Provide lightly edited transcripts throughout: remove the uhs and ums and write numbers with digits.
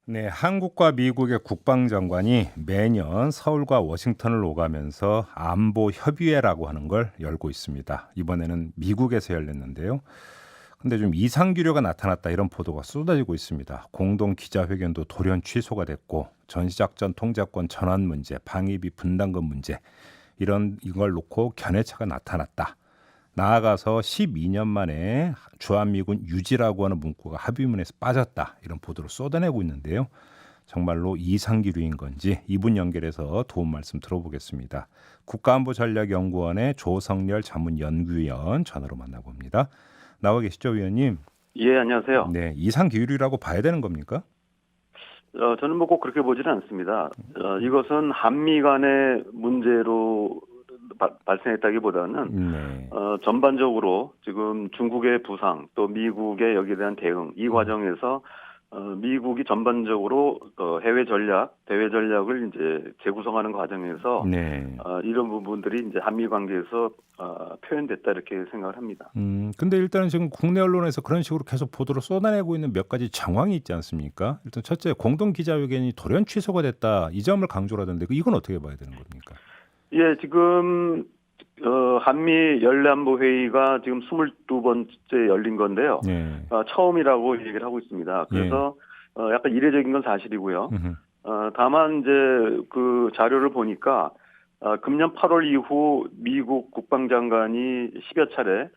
네, 한국과 미국의 국방장관이 매년 서울과 워싱턴을 오가면서 안보 협의회라고 하는 걸 열고 있습니다. 이번에는 미국에서 열렸는데요. 근데 좀 이상 기류가 나타났다 이런 보도가 쏟아지고 있습니다. 공동 기자회견도 돌연 취소가 됐고 전시작전 통제권 전환 문제, 방위비 분담금 문제 이런 이걸 놓고 견해차가 나타났다. 나아가서 12년 만에 주한미군 유지라고 하는 문구가 합의문에서 빠졌다. 이런 보도를 쏟아내고 있는데요. 정말로 이상기류인 건지 이분 연결해서 도움 말씀 들어보겠습니다. 국가안보전략연구원의 조성렬 자문연구위원 전화로 만나봅니다. 나와 계시죠, 위원님? 예, 안녕하세요. 네, 이상기류라고 봐야 되는 겁니까? 저는 뭐 꼭 그렇게 보지는 않습니다. 이것은 한미 간의 문제로 발생했다기보다는 네. 전반적으로 지금 중국의 부상 또 미국의 여기에 대한 대응 이 과정에서 미국이 전반적으로 해외 전략, 대외 전략을 이제 재구성하는 과정에서 네. 이런 부분들이 이제 한미 관계에서 표현됐다 이렇게 생각을 합니다. 근데 일단은 지금 국내 언론에서 그런 식으로 계속 보도를 쏟아내고 있는 몇 가지 정황이 있지 않습니까? 일단 첫째, 공동 기자회견이 돌연 취소가 됐다. 이 점을 강조를 하던데 이건 어떻게 봐야 되는 겁니까? 예, 지금 한미 연례안보 회의가 지금 22번째 열린 건데요. 네. 처음이라고 얘기를 하고 있습니다. 예. 그래서 약간 이례적인 건 사실이고요. 음흠. 다만 이제 그 자료를 보니까 금년 8월 이후 미국 국방장관이 10여 차례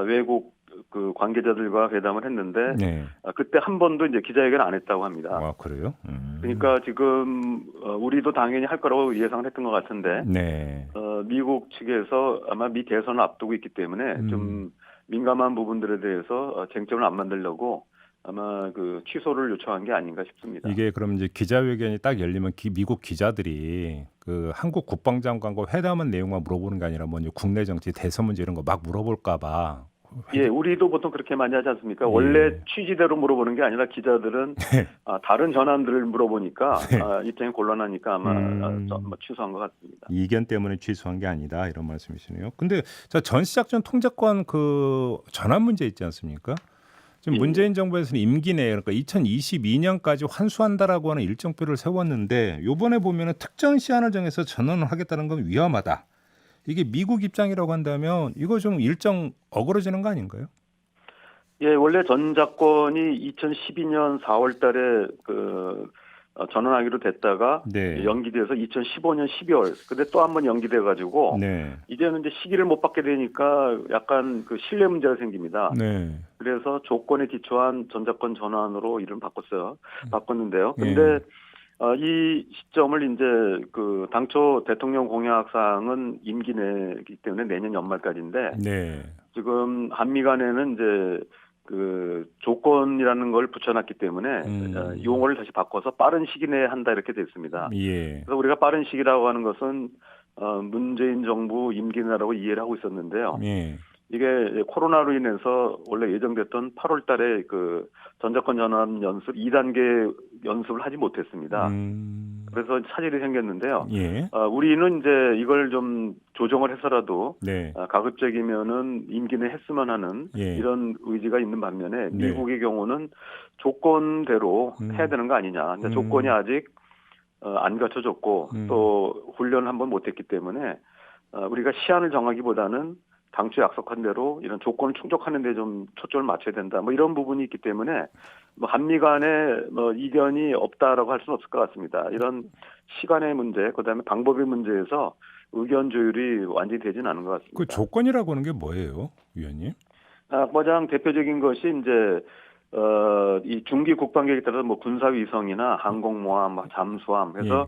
외국 그 관계자들과 회담을 했는데 네. 그때 한 번도 이제 기자회견 안 했다고 합니다. 아, 그래요? 그러니까 지금 우리도 당연히 할 거라고 예상을 했던 것 같은데 네. 미국 측에서 아마 미 대선을 앞두고 있기 때문에 음. 좀 민감한 부분들에 대해서 쟁점을 안 만들려고 아마 그 취소를 요청한 게 아닌가 싶습니다. 이게 그럼 이제 기자회견이 딱 열리면 미국 기자들이 그 한국 국방장관과 회담한 내용만 물어보는 게 아니라 뭐 이제 국내 정치, 대선 문제 이런 거 막 물어볼까 봐. 예, 우리도 보통 그렇게 많이 하지 않습니까? 원래 예. 취지대로 물어보는 게 아니라 기자들은 네. 다른 전환들을 물어보니까 네. 입장이 곤란하니까 아마 음. 취소한 것 같습니다. 이견 때문에 취소한 게 아니다 이런 말씀이시네요. 근데 자 전시작전 통제권 그 전환 문제 있지 않습니까? 지금 예, 예. 문재인 정부에서는 임기 내에 그러니까 2022년까지 환수한다라고 하는 일정표를 세웠는데 요번에 보면은 특정 시한을 정해서 전환을 하겠다는 건 위험하다. 이게 미국 입장이라고 한다면 이거 좀 일정 어그러지는 거 아닌가요? 예, 원래 전작권이 2012년 4월 달에 전환하기로 됐다가 네. 연기돼서 2015년 12월, 근데 또 한 번 연기돼 가지고 네. 이제는 이제 시기를 못 받게 되니까 약간 그 신뢰 문제가 생깁니다. 네. 그래서 조건에 기초한 전작권 전환으로 이름 바꿨어요. 바꿨는데요. 예. 근데 이 시점을 이제 그 당초 대통령 공약 사항은 임기 내이기 때문에 내년 연말까지인데 네. 지금 한미 간에는 이제 그 조건이라는 걸 붙여놨기 때문에 음. 용어를 다시 바꿔서 빠른 시기 내에 한다 이렇게 됐습니다. 예. 그래서 우리가 빠른 시기라고 하는 것은 문재인 정부 임기 내라고 이해를 하고 있었는데요. 예. 이게 코로나로 인해서 원래 예정됐던 8월 달에 그 전작권 전환 연습 2단계 연습을 하지 못했습니다. 음. 그래서 차질이 생겼는데요. 예. 우리는 이제 이걸 좀 조정을 해서라도 네. 가급적이면은 임기 내 했으면 하는 예. 이런 의지가 있는 반면에 네. 미국의 경우는 조건대로 해야 되는 거 아니냐. 근데 조건이 아직 안 갖춰졌고 또 훈련을 한번 못했기 때문에 우리가 시한을 정하기보다는 당초 약속한 대로 이런 조건을 충족하는 데 좀 초점을 맞춰야 된다. 뭐 이런 부분이 있기 때문에 뭐 한미 간에 뭐 이견이 없다라고 할 수는 없을 것 같습니다. 이런 시간의 문제, 그다음에 방법의 문제에서 의견 조율이 완전히 되지는 않은 것 그 같습니다. 조건이라고 하는 게 뭐예요, 위원님? 가장 대표적인 것이 이제 이 중기 국방 계획에 따라서 뭐 군사 위성이나 항공모함, 뭐 잠수함 해서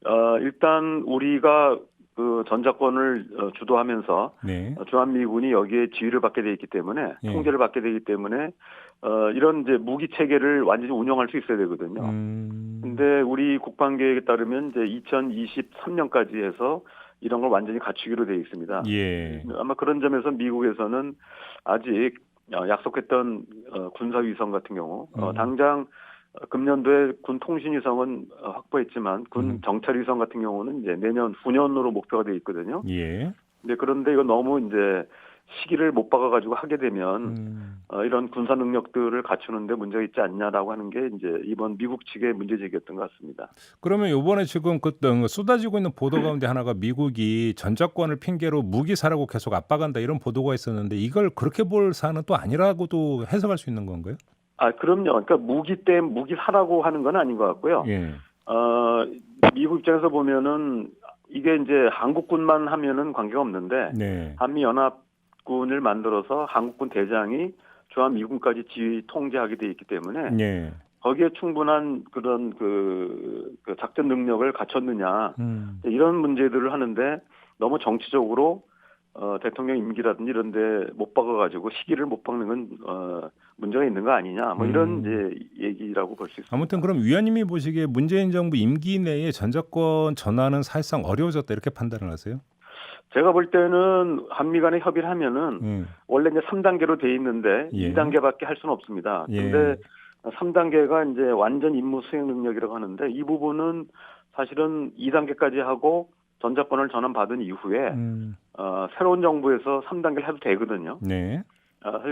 예. 일단 우리가 그 전작권을 주도하면서 네. 주한미군이 여기에 지휘를 받게 돼 있기 때문에 예. 통제를 받게 되기 때문에 이런 이제 무기 체계를 완전히 운영할 수 있어야 되거든요. 음. 근데 우리 국방 계획에 따르면 이제 2023년까지 해서 이런 걸 완전히 갖추기로 되어 있습니다. 예. 아마 그런 점에서 미국에서는 아직 약속했던 군사 위성 같은 경우 당장 금년도에 군 통신 위성은 확보했지만 군 정찰 위성 같은 경우는 이제 내년 후년으로 목표가 되어 있거든요. 예. 근데 그런데 이거 너무 이제 시기를 못 박아가지고 하게 되면 이런 군사 능력들을 갖추는데 문제가 있지 않냐라고 하는 게 이제 이번 미국 측의 문제 제기였던 것 같습니다. 그러면 이번에 지금 그 쏟아지고 있는 보도 가운데 하나가 미국이 전작권을 핑계로 무기 사라고 계속 압박한다 이런 보도가 있었는데 이걸 그렇게 볼 사안은 또 아니라고도 해석할 수 있는 건가요? 아, 그럼요. 그러니까 무기 사라고 하는 건 아닌 것 같고요. 예. 미국 입장에서 보면은 이게 이제 한국군만 하면은 관계가 없는데 네. 한미연합군을 만들어서 한국군 대장이 주한미군까지 지휘 통제하게 돼 있기 때문에 예. 거기에 충분한 그런 그 작전 능력을 갖췄느냐 이런 문제들을 하는데 너무 정치적으로 대통령 임기라든지 이런 데 못 박아가지고 시기를 못 박는 건 문제가 있는 거 아니냐 뭐 이런 이제 얘기라고 볼 수 있습니다. 아무튼 그럼 위원님이 보시기에 문재인 정부 임기 내에 전작권 전환은 사실상 어려워졌다 이렇게 판단을 하세요? 제가 볼 때는 한미 간에 협의를 하면은 원래 이제 3단계로 돼 있는데 예. 2단계밖에 할 수는 없습니다. 예. 근데 3단계가 이제 완전 임무 수행 능력이라고 하는데 이 부분은 사실은 2단계까지 하고 전작권을 전환받은 이후에 새로운 정부에서 3단계를 해도 되거든요. 네.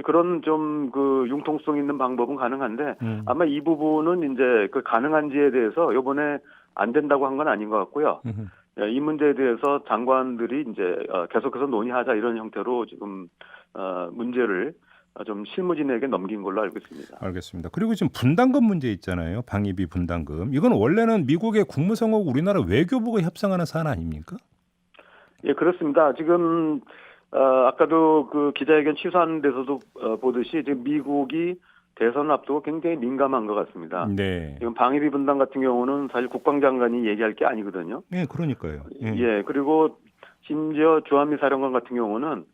그런 좀 그 융통성 있는 방법은 가능한데 아마 이 부분은 이제 그 가능한지에 대해서 이번에 안 된다고 한 건 아닌 것 같고요. 이 문제에 대해서 장관들이 이제 계속해서 논의하자 이런 형태로 지금 문제를 좀 실무진에게 넘긴 걸로 알고 있습니다. 알겠습니다. 그리고 지금 분담금 문제 있잖아요. 방위비 분담금. 이건 원래는 미국의 국무성하고 우리나라 외교부가 협상하는 사안 아닙니까? 예, 그렇습니다. 지금 아까도 그 기자회견 취소하는 데서도 보듯이 지금 미국이 대선 앞두고 굉장히 민감한 것 같습니다. 네. 지금 방위비 분담 같은 경우는 사실 국방장관이 얘기할 게 아니거든요. 네, 그러니까요. 예, 그리고 심지어 주한미 사령관 같은 경우는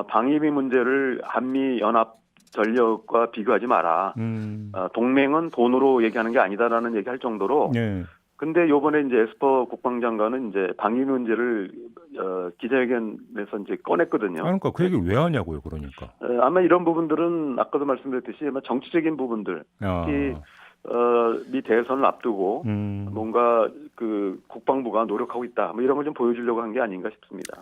방위비 문제를 한미 연합 전력과 비교하지 마라. 동맹은 돈으로 얘기하는 게 아니다라는 얘기할 정도로. 네. 근데 요번에 이제 에스퍼 국방장관은 이제 방위비 문제를 기자회견에서 이제 꺼냈거든요. 그러니까 그 얘기를 왜 하냐고요, 그러니까. 아마 이런 부분들은 아까도 말씀드렸듯이 아마 정치적인 부분들, 특히 미 대선을 앞두고 뭔가 그 국방부가 노력하고 있다, 뭐 이런 걸 좀 보여주려고 한 게 아닌가 싶습니다.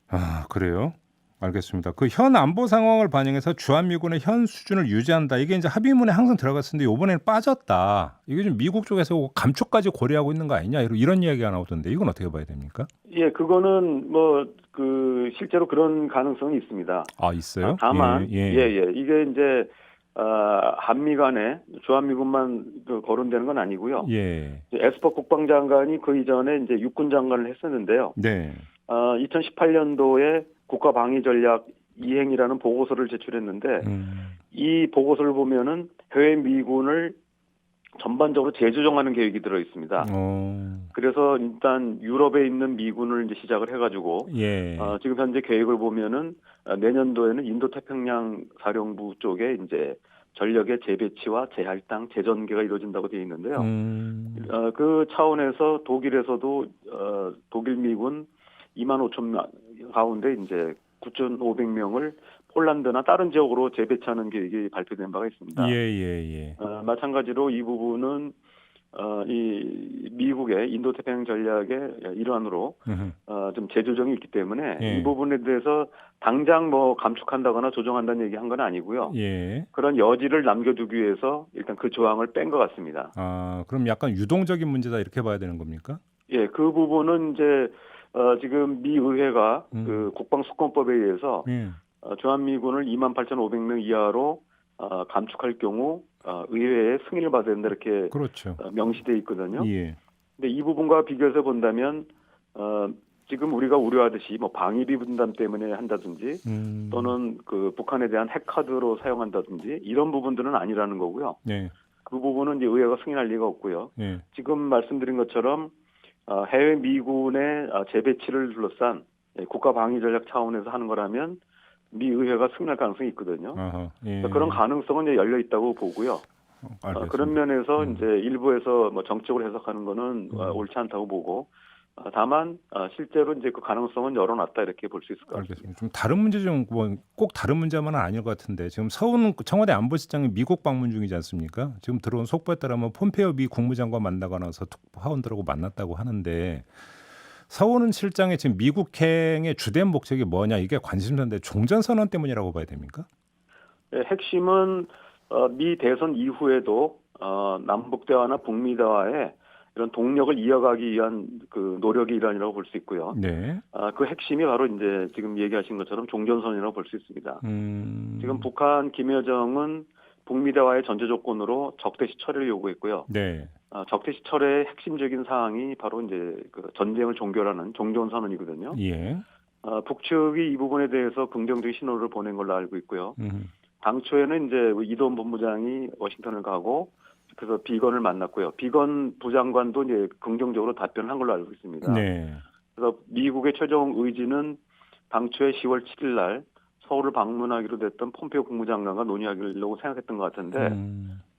아, 그래요? 알겠습니다. 그 현 안보 상황을 반영해서 주한미군의 현 수준을 유지한다. 이게 이제 합의문에 항상 들어갔었는데 이번에는 빠졌다. 이게 좀 미국 쪽에서 감축까지 고려하고 있는 거 아니냐 이런 이야기가 나오던데 이건 어떻게 봐야 됩니까? 예, 그거는 뭐 그 실제로 그런 가능성이 있습니다. 아, 있어요? 다만 이게 이제 한미 간에 주한미군만 거론되는 건 아니고요. 예. 에스퍼 국방장관이 그 이전에 이제 육군 장관을 했었는데요. 네. 2018년도에 국가방위전략 이행이라는 보고서를 제출했는데 이 보고서를 보면은 해외 미군을 전반적으로 재조정하는 계획이 들어 있습니다. 그래서 일단 유럽에 있는 미군을 이제 시작을 해가지고 지금 현재 계획을 보면은 내년도에는 인도태평양 사령부 쪽에 이제 전력의 재배치와 재할당, 재전개가 이루어진다고 되어 있는데요. 그 차원에서 독일에서도 독일 미군 25,000명 가운데 이제 9,500명을 폴란드나 다른 지역으로 재배치하는 계획이 발표된 바가 있습니다. 마찬가지로 이 부분은 이 미국의 인도태평양 전략의 일환으로 좀 재조정이 있기 때문에 이 부분에 대해서 당장 뭐 감축한다거나 조정한다는 얘기한 건 아니고요. 그런 여지를 남겨두기 위해서 일단 그 조항을 뺀 것 같습니다. 아, 그럼 약간 유동적인 문제다 이렇게 봐야 되는 겁니까? 예, 그 부분은 이제 지금 미 의회가 그 국방수권법에 의해서 주한미군을 28,500명 이하로 감축할 경우 의회의 승인을 받아야 된다 이렇게 그렇죠. 명시되어 있거든요. 근데 이 부분과 비교해서 본다면 지금 우리가 우려하듯이 뭐 방위비 분담 때문에 한다든지 또는 그 북한에 대한 핵카드로 사용한다든지 이런 부분들은 아니라는 거고요. 그 부분은 이제 의회가 승인할 리가 없고요. 지금 말씀드린 것처럼 해외 미군의 재배치를 둘러싼 국가방위전략 차원에서 하는 거라면 미 의회가 승인할 가능성이 있거든요. 그런 가능성은 이제 열려 있다고 보고요. 그런 면에서 이제 일부에서 뭐 정적으로 해석하는 거는 옳지 않다고 보고 다만 실제로 이제 그 가능성은 열어놨다 이렇게 볼 수 있을 것 같습니다. 알겠습니다. 좀 다른 문제 좀 꼭 다른 문제만은 아닐 것 같은데 지금 서훈 청와대 안보실장이 미국 방문 중이지 않습니까? 지금 들어온 속보에 따르면 폼페이오 미 국무장관 만나고 나서 화원들하고 만났다고 하는데 서훈 실장의 지금 미국행의 주된 목적이 뭐냐 이게 관심사인데 종전선언 때문이라고 봐야 됩니까? 네, 핵심은 미 대선 이후에도 남북 대화나 북미 대화에 이런 동력을 이어가기 위한 그 노력의 일환이라고 볼 수 있고요. 네. 그 핵심이 바로 이제 지금 얘기하신 것처럼 종전선언이라고 볼 수 있습니다. 지금 북한 김여정은 북미 대화의 전제 조건으로 적대시 철회를 요구했고요. 네. 적대시 철회의 핵심적인 사항이 바로 이제 그 전쟁을 종결하는 종전선언이거든요. 예. 북측이 이 부분에 대해서 긍정적인 신호를 보낸 걸로 알고 있고요. 당초에는 이제 이동 본부장이 워싱턴을 가고 그래서 비건을 만났고요. 비건 부장관도 이제 긍정적으로 답변을 한 걸로 알고 있습니다. 네. 그래서 미국의 최종 의지는 당초에 10월 7일 날 서울을 방문하기로 됐던 폼페이오 국무장관과 논의하기로 생각했던 것 같은데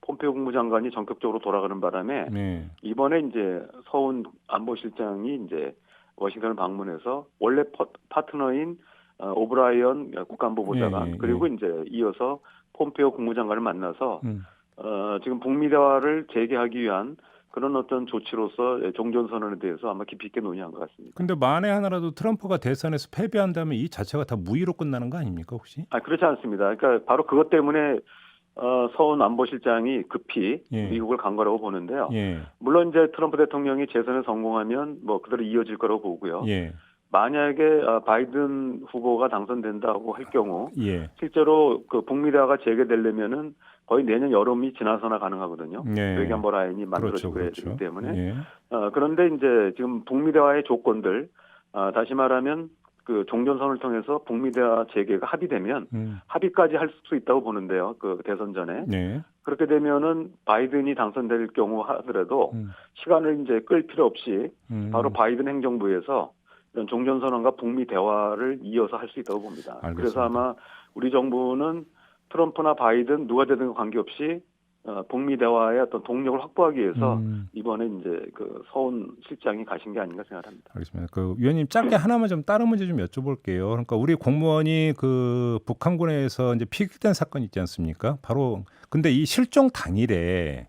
폼페이오 국무장관이 전격적으로 돌아가는 바람에 네. 이번에 이제 서훈 안보실장이 이제 워싱턴을 방문해서 원래 파트너인 오브라이언 국가안보보좌관 예. 그리고 이제 이어서 폼페이오 국무장관을 만나서 지금 북미 대화를 재개하기 위한 그런 어떤 조치로서 종전선언에 대해서 아마 깊이 있게 논의한 것 같습니다. 근데 만에 하나라도 트럼프가 대선에서 패배한다면 이 자체가 다 무의로 끝나는 거 아닙니까 혹시? 그렇지 않습니다. 그러니까 바로 그것 때문에 서훈 안보실장이 급히 예. 미국을 간 거라고 보는데요. 예. 물론 이제 트럼프 대통령이 재선에 성공하면 뭐 그대로 이어질 거라고 보고요. 예. 만약에 바이든 후보가 당선된다고 할 경우 예. 실제로 그 북미 대화가 재개되려면은 거의 내년 여름이 지나서나 가능하거든요. 네. 외교안보 라인이 만들어지고 그렇죠. 되기 때문에. 예. 그런데 이제 지금 북미 대화의 조건들 다시 말하면 그 종전선을 통해서 북미 대화 재개가 합의되면 합의까지 할 수 있다고 보는데요. 그 대선 전에. 네. 그렇게 되면은 바이든이 당선될 경우 하더라도 시간을 이제 끌 필요 없이 바로 바이든 행정부에서 이런 종전선언과 북미 대화를 이어서 할 수 있다고 봅니다. 알겠습니다. 그래서 아마 우리 정부는 트럼프나 바이든 누가 되든 관계없이 북미 대화의 어떤 동력을 확보하기 위해서 이번에 이제 그 서훈 실장이 가신 게 아닌가 생각합니다. 알겠습니다. 그 위원님 짧게 하나만 좀 다른 문제 좀 여쭤볼게요. 그러니까 우리 공무원이 그 북한군에서 이제 피격된 사건 있지 않습니까? 바로 근데 이 실종 당일에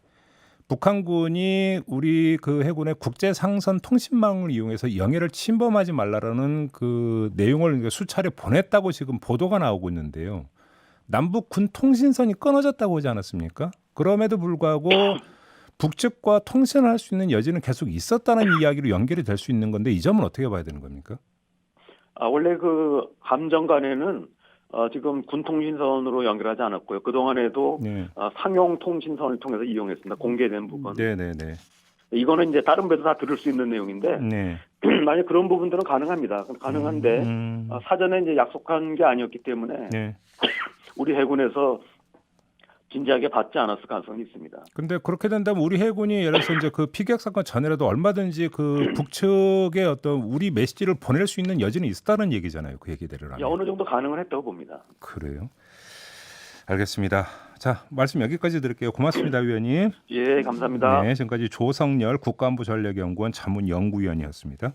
북한군이 우리 그 해군의 국제 상선 통신망을 이용해서 영해를 침범하지 말라라는 그 내용을 수차례 보냈다고 지금 보도가 나오고 있는데요. 남북 군 통신선이 끊어졌다고 하지 않았습니까? 그럼에도 불구하고 북측과 통신을 할 수 있는 여지는 계속 있었다는 이야기로 연결이 될 수 있는 건데 이 점은 어떻게 봐야 되는 겁니까? 원래 그 함정 간에는 지금 군 통신선으로 연결하지 않았고요. 그 동안에도 네. 상용 통신선을 통해서 이용했습니다. 공개된 부분. 네네네. 이거는 이제 다른 배도 다 들을 수 있는 내용인데 네. 만약 그런 부분들은 가능합니다. 가능한데 사전에 이제 약속한 게 아니었기 때문에 네. 우리 해군에서 진지하게 받지 않았을 가능성이 있습니다. 근데 그렇게 된다면 우리 해군이 예를 들어서 이제 그 피격 사건 전에라도 얼마든지 그 북측에 어떤 우리 메시지를 보낼 수 있는 여지는 있었다는 얘기잖아요. 그 얘기들을 하면. 어느 정도 가능은 했다고 봅니다. 그래요. 알겠습니다. 자, 말씀 여기까지 드릴게요. 고맙습니다, 위원님. 예, 감사합니다. 네, 지금까지 조성열 국가안보전략연구원 자문연구위원이었습니다.